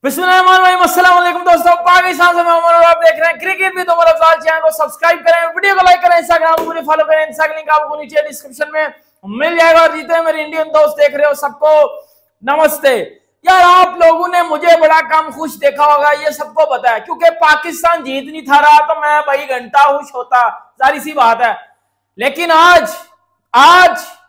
अस्सलामुअलैकुम दोस्तों, पाकिस्तान से मैं उमर और आप देख रहे हैं क्रिकेट भी। तुम्हारा चैनल को सब्सक्राइब करें, वीडियो को लाइक करें, इंस्टाग्राम को फॉलो करें। इंस्टाग्राम लिंक आपको नीचे डिस्क्रिप्शन में मिल जाएगा। और जीते मेरे इंडियन दोस्त देख रहे हो, सबको नमस्ते। यार आप लोगों ने मुझे बड़ा कम खुश देखा होगा, ये सबको पता है, क्योंकि पाकिस्तान जीत नहीं था रहा तो मैं भाई घंटा खुश होता, सारी सी बात है। लेकिन आज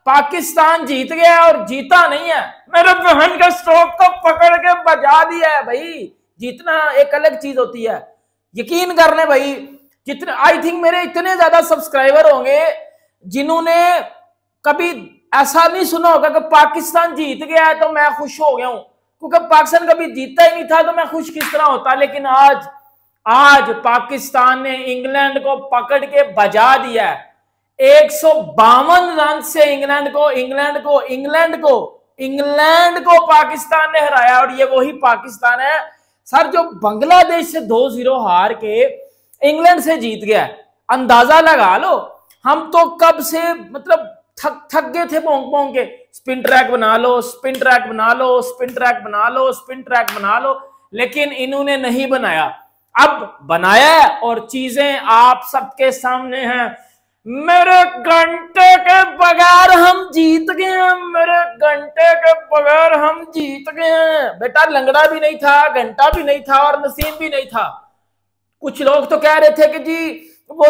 पाकिस्तान जीत गया और जीता नहीं है, मेरे बहन के स्ट्रोक को पकड़ के बजा दिया है। भाई जीतना एक अलग चीज होती है, यकीन कर ले भाई। जितने आई थिंक मेरे इतने ज्यादा सब्सक्राइबर होंगे जिन्होंने कभी ऐसा नहीं सुना होगा कि पाकिस्तान जीत गया है तो मैं खुश हो गया हूं, क्योंकि पाकिस्तान कभी जीता ही नहीं था तो मैं खुश किस तरह होता। लेकिन आज पाकिस्तान ने इंग्लैंड को पकड़ के बजा दिया है। 152 रन से इंग्लैंड को पाकिस्तान ने हराया। और ये वही पाकिस्तान है सर जो बांग्लादेश से 2-0 हार के इंग्लैंड से जीत गया। अंदाजा लगा लो, हम तो कब से मतलब थक गए थे पोंक पोंक के, स्पिन ट्रैक बना लो, स्पिन ट्रैक बना लो, स्पिन ट्रैक बना लो, स्पिन ट्रैक बना लो, लेकिन इन्होंने नहीं बनाया। अब बनाया है और चीजें आप सबके सामने हैं। मेरे घंटे के बगैर हम जीत गए हैं, मेरे घंटे के बगैर हम जीत गए हैं। बेटा लंगड़ा भी नहीं था, घंटा भी नहीं था और नसीम भी नहीं था। कुछ लोग तो कह रहे थे कि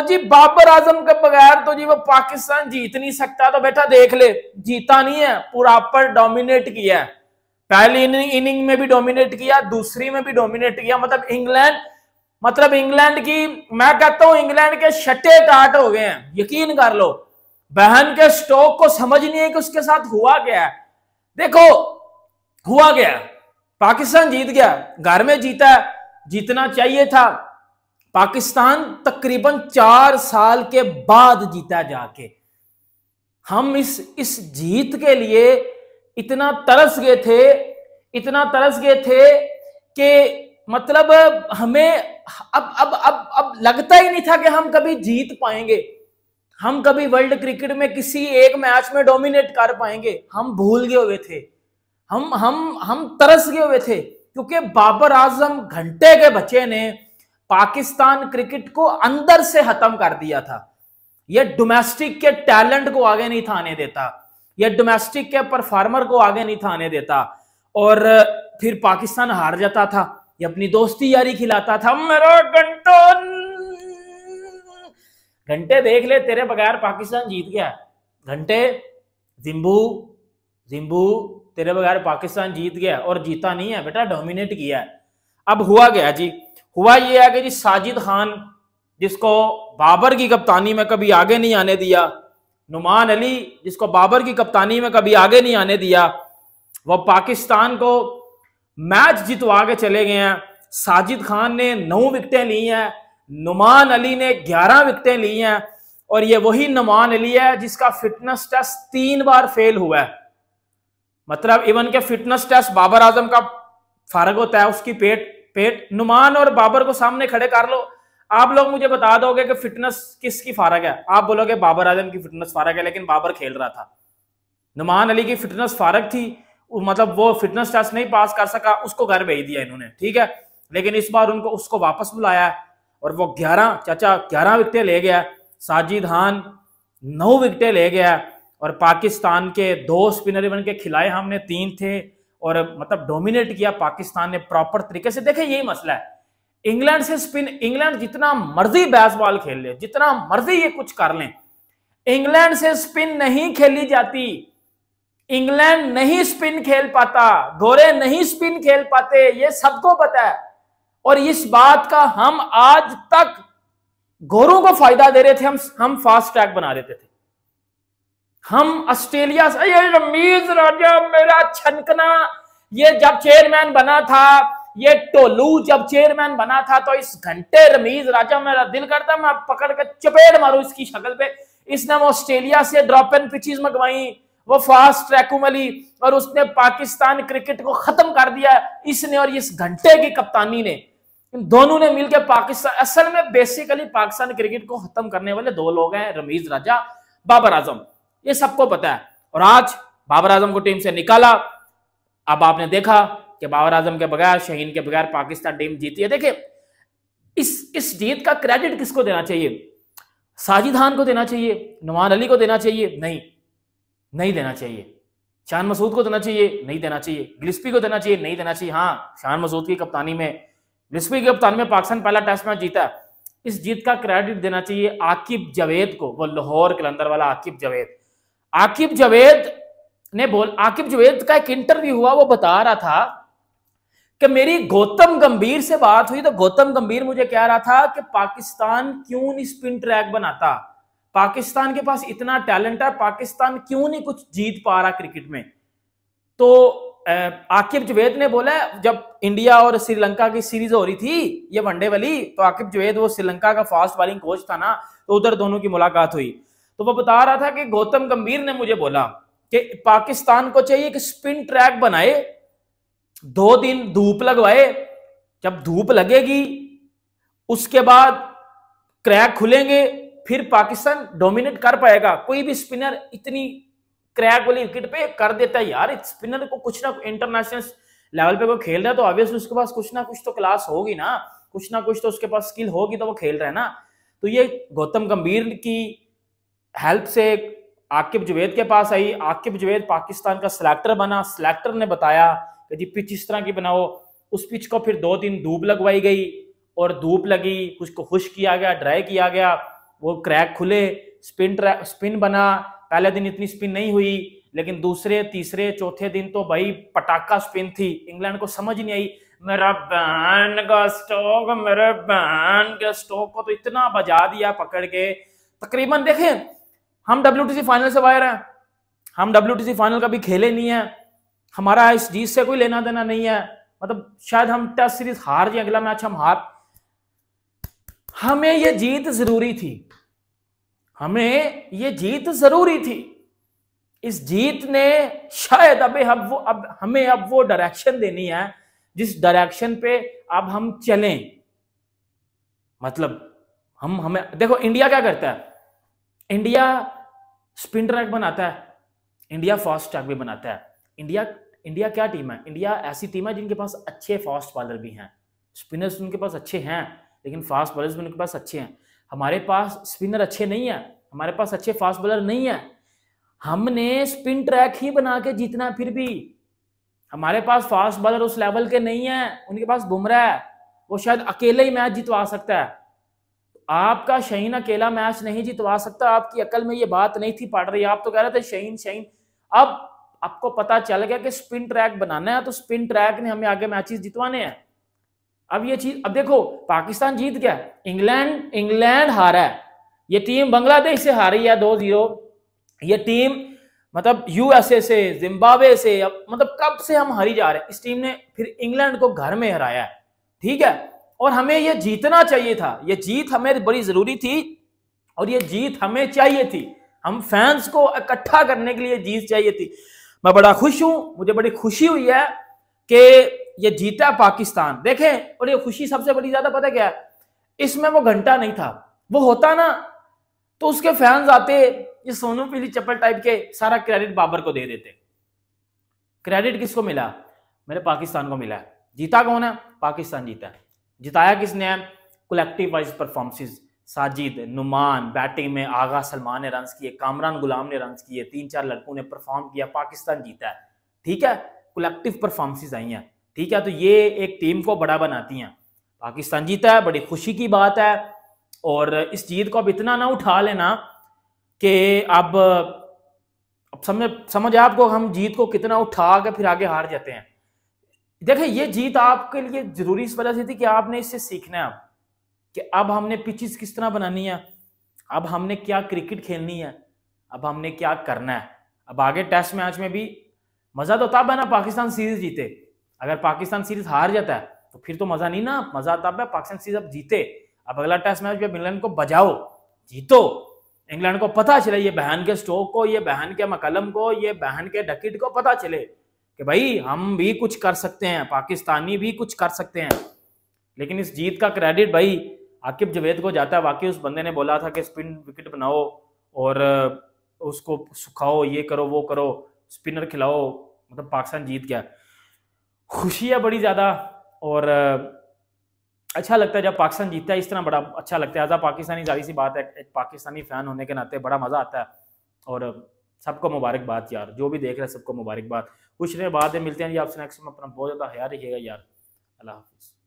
जी बाबर आजम के बगैर तो जी वो पाकिस्तान जीत नहीं सकता। तो बेटा देख ले, जीता नहीं है, पूरा पर डोमिनेट किया है। पहली इनिंग में भी डोमिनेट किया, दूसरी में भी डोमिनेट किया। मतलब इंग्लैंड की, मैं कहता हूं इंग्लैंड के छठे टाट हो गए हैं। यकीन कर लो, बहन के स्टोक को समझ नहीं है कि उसके साथ हुआ क्या है। देखो हुआ क्या, पाकिस्तान जीत गया, घर में जीता, जीतना चाहिए था। पाकिस्तान तकरीबन 4 साल के बाद जीता जाके। हम इस जीत के लिए इतना तरस गए थे कि मतलब हमें अब लगता ही नहीं था कि हम कभी जीत पाएंगे, हम कभी वर्ल्ड क्रिकेट में किसी एक मैच में डोमिनेट कर पाएंगे। हम भूल गए हुए थे, हम तरस गए हुए थे, क्योंकि बाबर आजम घंटे के बच्चे ने पाकिस्तान क्रिकेट को अंदर से खत्म कर दिया था। यह डोमेस्टिक के टैलेंट को आगे नहीं था आने देता, यह डोमेस्टिक के परफॉर्मर को आगे नहीं था आने देता। और फिर पाकिस्तान हार जाता था, ये अपनी दोस्ती यारी खिलाता था। मेरा घंटे देख ले, तेरे बगैर पाकिस्तान जीत गया। घंटे जिम्बू तेरे बगैर पाकिस्तान जीत गया और जीता नहीं है बेटा, डोमिनेट किया है। अब हुआ गया जी, हुआ ये है कि जी साजिद खान, जिसको बाबर की कप्तानी में कभी आगे नहीं आने दिया, नुमान अली जिसको बाबर की कप्तानी में कभी आगे नहीं आने दिया, वो पाकिस्तान को मैच जितवा के चले गए हैं। साजिद खान ने 9 विकेटें ली हैं, नुमान अली ने 11 विकेटें ली हैं। और ये वही नुमान अली है जिसका फिटनेस टेस्ट 3 बार फेल हुआ है। मतलब इवन के फिटनेस टेस्ट बाबर आजम का फर्क होता है, उसकी पेट नुमान और बाबर को सामने खड़े कर लो, आप लोग मुझे बता दोगे कि फिटनेस किसकी फर्क है। आप बोलोगे बाबर आजम की फिटनेस फर्क है, लेकिन बाबर खेल रहा था। नुमान अली की फिटनेस फर्क थी, मतलब वो फिटनेस टेस्ट नहीं पास कर सका, उसको घर भेज दिया इन्होंने, ठीक है। लेकिन इस बार उसको वापस बुलाया और वो 11 विकेटें ले गया। साजिद खान 9 विकेटें ले गया और पाकिस्तान के 2 स्पिनर बन के खिलाए हमने, 3 थे और मतलब डोमिनेट किया पाकिस्तान ने प्रॉपर तरीके से। देखे यही मसला है, इंग्लैंड से स्पिन, इंग्लैंड जितना मर्जी बेसबॉल खेल ले, जितना मर्जी ये कुछ कर लें, इंग्लैंड से स्पिन नहीं खेली जाती। इंग्लैंड नहीं स्पिन खेल पाता, गोरे नहीं स्पिन खेल पाते, ये सबको पता है। और इस बात का हम आज तक गोरों को फायदा दे रहे थे, हम फास्ट ट्रैक बना देते थे। हम ऑस्ट्रेलिया से, ये रमीज राजा मेरा छनकना, ये जब चेयरमैन बना था, ये टोलू जब चेयरमैन बना था, तो इस घंटे रमीज राजा मेरा दिल करता मैं पकड़ के चपेट मारूं इसकी शक्ल पे। इसने वो ऑस्ट्रेलिया से ड्रॉप एंड पिचेस मंगवाई, वो फास्ट ट्रैकुम अली, और उसने पाकिस्तान क्रिकेट को खत्म कर दिया। इसने और इस घंटे की कप्तानी ने, इन दोनों ने मिलकर पाकिस्तान, असल में बेसिकली पाकिस्तान क्रिकेट को खत्म करने वाले 2 लोग हैं, रमीज राजा, बाबर आजम, ये सबको पता है। और आज बाबर आजम को टीम से निकाला। अब आपने देखा कि बाबर आजम के बगैर, शाहीन के बगैर पाकिस्तान टीम जीती है। देखिए इस जीत का क्रेडिट किसको देना चाहिए? साजिद खान को देना चाहिए? नुमान अली को देना चाहिए? नहीं देना चाहिए। शान मसूद को देना चाहिए? नहीं देना चाहिए। गिलस्पी को देना चाहिए? नहीं देना चाहिए। हाँ, शान मसूद की कप्तानी में, गिलस्पी की कप्तानी में पाकिस्तान पहला टेस्ट मैच जीता। इस जीत का क्रेडिट देना चाहिए आकिब जावेद को, वो लाहौर कलंदर वाला आकिब जावेद। आकिब जावेद का एक इंटरव्यू हुआ, वो बता रहा था कि मेरी गौतम गंभीर से बात हुई तो गौतम गंभीर मुझे कह रहा था कि पाकिस्तान क्यों नहीं स्पिन ट्रैक बनाता, पाकिस्तान के पास इतना टैलेंट है, पाकिस्तान क्यों नहीं कुछ जीत पा रहा क्रिकेट में। तो आकिब जावेद ने बोला, जब इंडिया और श्रीलंका की सीरीज हो रही थी ये वनडे वाली, तो आकिब जावेद वो श्रीलंका का फास्ट बॉलिंग कोच था ना, तो उधर दोनों की मुलाकात हुई। तो वो बता रहा था कि गौतम गंभीर ने मुझे बोला कि पाकिस्तान को चाहिए कि स्पिन ट्रैक बनाए, 2 दिन धूप लगवाए, जब धूप लगेगी उसके बाद क्रैक खुलेंगे, फिर पाकिस्तान डोमिनेट कर पाएगा। कोई भी स्पिनर इतनी क्रैक वाली विकेट पे कर देता है यार, स्पिनर को कुछ ना इंटरनेशनल लेवल पे कोई खेल रहा है तो ऑब्वियसली उसके पास कुछ ना कुछ तो क्लास होगी ना, कुछ ना कुछ तो उसके पास स्किल होगी, तो वो खेल रहा है ना। तो ये गौतम गंभीर की हेल्प से आकिब जावेद के पास आई। आकिब जावेद पाकिस्तान का सिलेक्टर बना। सिलेक्टर ने बताया कि जी पिच इस तरह की बनाओ। उस पिच को फिर 2 दिन धूप लगवाई गई, और धूप लगी, उसको खुश किया गया, ड्राई किया गया, वो क्रैक खुले, स्पिन बना। पहले दिन इतनी स्पिन नहीं हुई, लेकिन दूसरे, तीसरे, चौथे दिन तो भाई पटाखा स्पिन थी। इंग्लैंड को समझ नहीं आई, मेरा बहन का स्टोक को तो इतना बजा दिया पकड़ के। तकरीबन देखें, हम WTC फाइनल से बाहर हैं, हम WTC फाइनल कभी खेले नहीं है, हमारा इस जीत से कोई लेना देना नहीं है। मतलब शायद हम टेस्ट सीरीज हार जाए, अगला मैच हम हार, हमें ये जीत जरूरी थी, हमें ये जीत जरूरी थी। इस जीत ने शायद अब हमें वो डायरेक्शन देनी है जिस डायरेक्शन पे अब हम चलें। मतलब हमें देखो, इंडिया क्या करता है, इंडिया स्पिन ट्रैक बनाता है, इंडिया फास्ट ट्रैक भी बनाता है। इंडिया क्या टीम है? इंडिया ऐसी टीम है जिनके पास अच्छे फास्ट बॉलर भी हैं, स्पिनर्स उनके पास अच्छे हैं, लेकिन फास्ट बॉलर्स भी उनके पास अच्छे हैं। हमारे पास स्पिनर अच्छे नहीं है, हमारे पास अच्छे फास्ट बॉलर नहीं है। हमने स्पिन ट्रैक ही बना के जीतना, फिर भी हमारे पास फास्ट बॉलर उस लेवल के नहीं है। उनके पास बुमराह है, वो शायद अकेले ही मैच जितवा सकता है। आपका शाहीन अकेला मैच नहीं जितवा सकता, आपकी अकल में ये बात नहीं थी पड़ रही, आप तो कह रहे थे शाहीन। अब आपको पता चल गया कि स्पिन ट्रैक बनाना है, तो स्पिन ट्रैक ने हमें आगे मैचेस जितवाने हैं। अब ये चीज, अब देखो पाकिस्तान जीत गया, इंग्लैंड हारा है, ये टीम बांग्लादेश से हारी है 2-0, ये टीम मतलब USA से, जिम्बाब्वे से, मतलब कब से हम हारी जा रहे हैं। इस टीम ने फिर इंग्लैंड को घर में हराया है, ठीक है, और हमें ये जीतना चाहिए था, ये जीत हमें बड़ी जरूरी थी, और ये जीत हमें चाहिए थी। हम फैंस को इकट्ठा करने के लिए जीत चाहिए थी। मैं बड़ा खुश हूं, मुझे बड़ी खुशी हुई है कि ये जीता पाकिस्तान। देखें, और ये खुशी सबसे बड़ी ज्यादा पता क्या है, इसमें वो घंटा नहीं था, वो होता ना तो उसके फैंस आते, ये सोनू पीली चप्पल टाइप के, सारा क्रेडिट बाबर को दे देते। क्रेडिट किसको मिला? मेरे पाकिस्तान को मिला है। जीता कौन है? पाकिस्तान जीता है। जिताया किसने है? Collective wise performances. Sajid, Noman, batting में आगा सलमान ने रन किए, कामरान गुलाम ने रन किए, 3-4 लड़कों ने परफॉर्म किया, पाकिस्तान जीता है, ठीक है, कलेक्टिव परफॉर्मेंसेस आई हैं, ठीक है, तो ये एक टीम को बड़ा बनाती हैं। पाकिस्तान जीता है, बड़ी खुशी की बात है, और इस जीत को अब इतना ना उठा लेना कि अब समझ आपको, हम जीत को कितना उठा के फिर आगे हार जाते हैं। देखिए, ये जीत आपके लिए जरूरी इस वजह से थी कि आपने इससे सीखना है कि अब हमने पिचेस किस तरह बनानी है, अब हमने क्या क्रिकेट खेलनी है, अब हमने क्या करना है। अब आगे टेस्ट मैच में भी मजा तो तब है ना पाकिस्तान सीरीज जीते। अगर पाकिस्तान सीरीज हार जाता है तो फिर तो मजा नहीं ना, मजा तब है पाकिस्तान सीरीज अब जीते। अब अगला टेस्ट मैच में इंग्लैंड को बजाओ, जीतो, इंग्लैंड को पता चले, ये बहन के स्टोक को, ये बहन के मकलम को, ये बहन के डकिट को पता चले कि भाई हम भी कुछ कर सकते हैं, पाकिस्तानी भी कुछ कर सकते हैं। लेकिन इस जीत का क्रेडिट भाई आकिब जावेद को जाता है। वाकई उस बंदे ने बोला था कि स्पिन विकेट बनाओ और उसको सुखाओ, ये करो वो करो, स्पिनर खिलाओ, मतलब पाकिस्तान जीत गया। खुशी है बड़ी ज़्यादा। और अच्छा लगता है जब पाकिस्तान जीतता है, इस तरह बड़ा अच्छा लगता है। एज आ पाकिस्तानी, जाहिर सी बात है, एक पाकिस्तानी फ़ैन होने के नाते बड़ा मज़ा आता है। और सबको मुबारकबाद यार, जो भी देख रहे हैं सबको मुबारकबाद। कुछ देर बाद मिलते हैं जी आपसे नेक्स्ट में। अपना बहुत ज़्यादा ख्याल रखिएगा यार। अल्लाह हाफ़िज़।